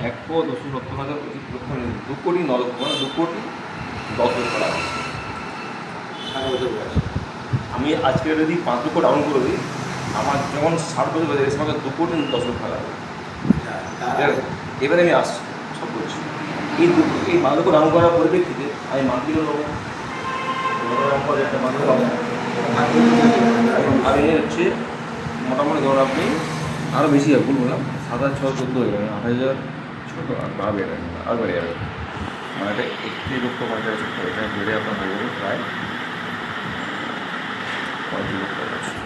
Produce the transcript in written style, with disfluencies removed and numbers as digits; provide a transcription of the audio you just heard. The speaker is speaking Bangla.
1,10,70,000 2 কোটি 9 লক্ষ, মানে 2 কোটি 10 লক্ষ টাকা। 60 বছর বয়স। আমি আজকে যদি 5 লক্ষ ডাউন করে দিই, আমার যখন 60 বছর বয়স এসে আমাকে 2 কোটি 10 লক্ষ টাকা লাগবে। এবারে আমি আসছি সব বলছি, এই 5 লক্ষ ডাউন করার পরিপ্রেক্ষিতে আমি মান্থলি নেবো একটা মান্থলি পাবো। আর এ হচ্ছে মোটামুটি ধরুন আপনি আরও বেশি হবে, ভুল বললাম, 7,000 6,000 হয়ে যাবে, 8,000 ছোটো আর বাড়বে, আর বেড়ে যাবে, মানে এটা 31,50,000 এটা বেড়ে আপনার হয়ে যাবে প্রায় 35 লক্ষ টাকা।